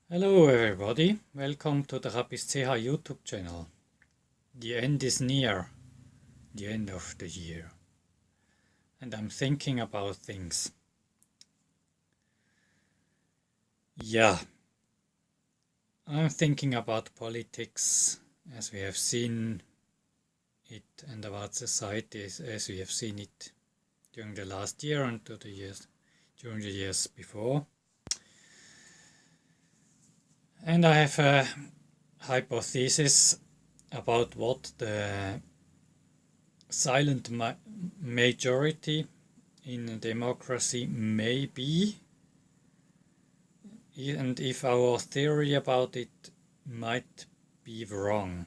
Hello everybody, welcome to the C.H.A.B.I.S YouTube channel. The end is near, the end of the year. And I'm thinking about things. Yeah, I'm thinking about politics as we have seen it and about society as we have seen it during the last year and during the years before. And I have a hypothesis about what the silent majority in a democracy may be, and if our theory about it might be wrong.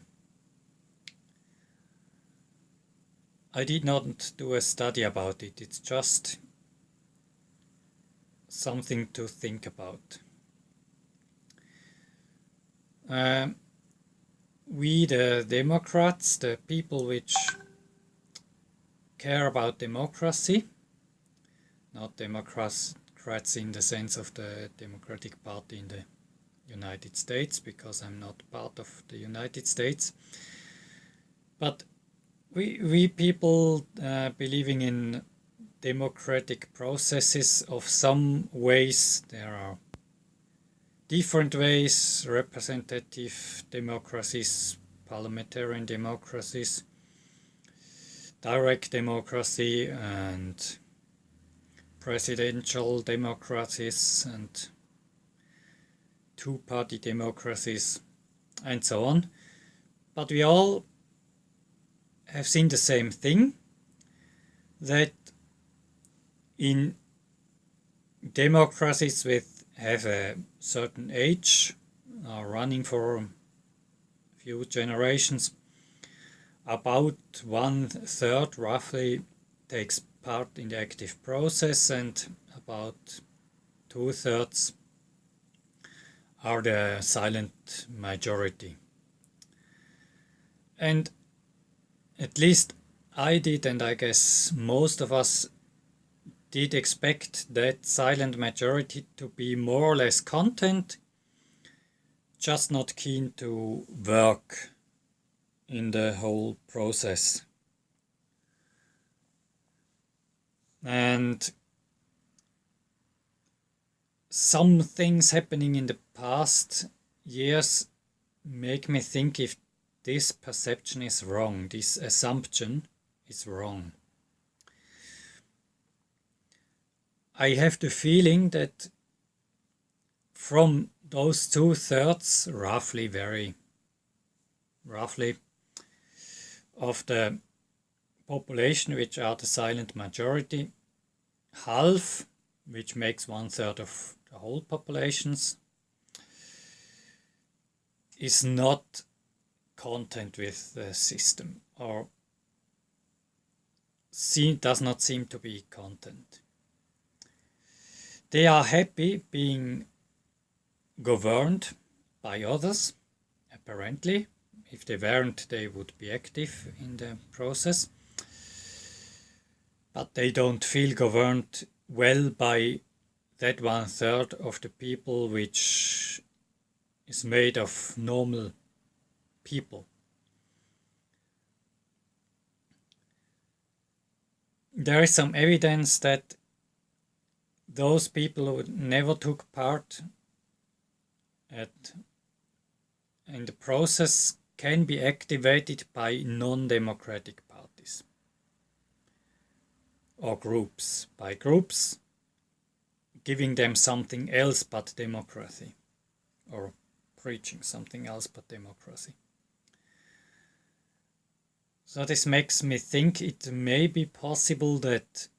I did not do a study about it, it's just something to think about. We, the Democrats, the people which care about democracy, not Democrats in the sense of the Democratic Party in the United States, because I'm not part of the United States, but we people believing in democratic processes of some ways. There are different ways: representative democracies, parliamentarian democracies, direct democracy, and presidential democracies, and two-party democracies, and so on. But we all have seen the same thing, that in democracies with have a certain age, are running for a few generations, about 1/3 roughly takes part in the active process, and about 2/3 are the silent majority. And at least I did, and I guess most of us did, expect that silent majority to be more or less content, just not keen to work in the whole process. And some things happening in the past years make me think if this perception is wrong, this assumption is wrong. I have the feeling that from those 2/3, very roughly, of the population which are the silent majority, half, which makes 1/3 of the whole populations, is not content with the system, or does not seem to be content. They are happy being governed by others, apparently. If they weren't, they would be active in the process. But they don't feel governed well by that 1/3 of the people which is made of normal people. There is some evidence that those people who never took part in the process can be activated by non-democratic parties or groups, by groups giving them something else but democracy, or preaching something else but democracy. So this makes me think it may be possible that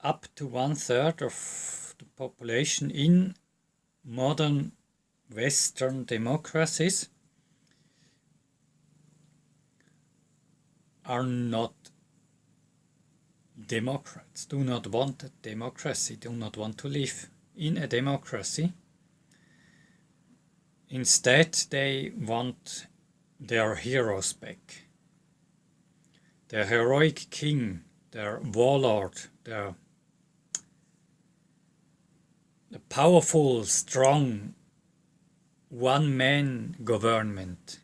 up to 1/3 of the population in modern Western democracies are not Democrats, do not want a democracy, do not want to live in a democracy. Instead, they want their heroes back, their heroic king, their warlord, their a powerful, strong, one-man government,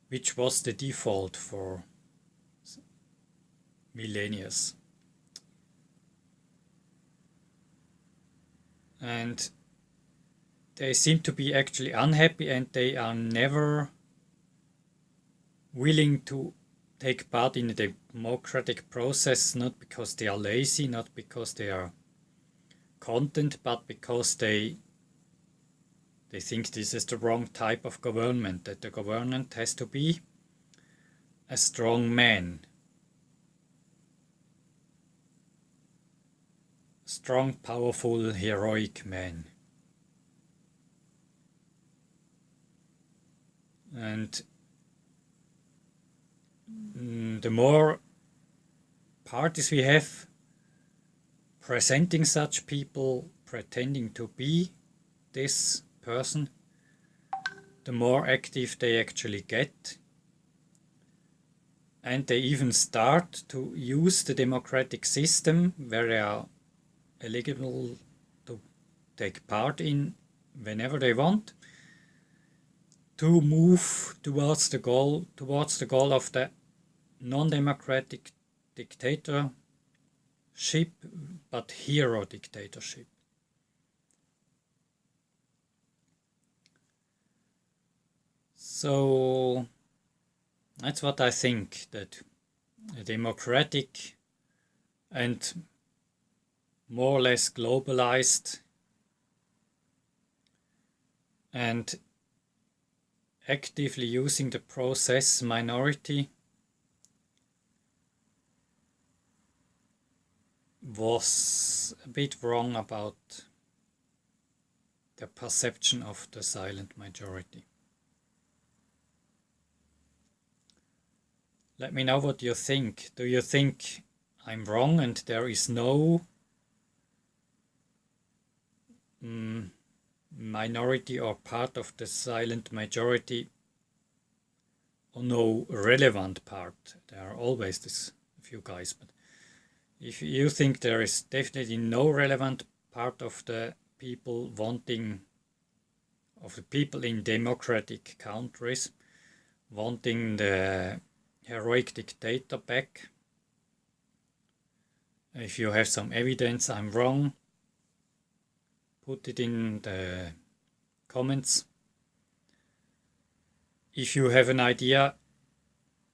which was the default for millennia. And they seem to be actually unhappy, and they are never willing to take part in the democratic process, not because they are lazy, not because they are content, but because they think this is the wrong type of government, that the government has to be a strong man. Strong, powerful, heroic man. And the more parties we have presenting such people, pretending to be this person, the more active they actually get. And they even start to use the democratic system where they are eligible to take part in whenever they want, to move towards the goal of the non-democratic dictatorship, but hero dictatorship. So that's what I think, that a democratic and more or less globalized and actively using the process minority was a bit wrong about the perception of the silent majority. Let me know what you think. Do you think I'm wrong and there is no minority or part of the silent majority, or no relevant part? There are always this few guys, but if you think there is definitely no relevant part of the people of the people in democratic countries wanting the heroic dictator back, if you have some evidence I'm wrong, put it in the comments. If you have an idea,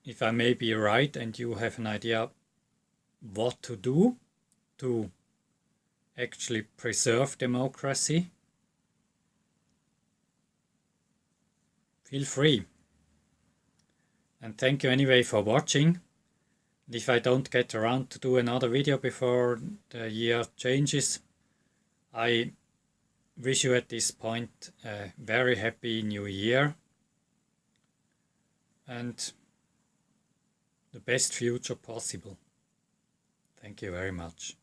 if I may be right, and you have an idea what to do to actually preserve democracy, feel free. And thank you anyway for watching. If I don't get around to do another video before the year changes, I wish you at this point a very happy new year and the best future possible. Thank you very much.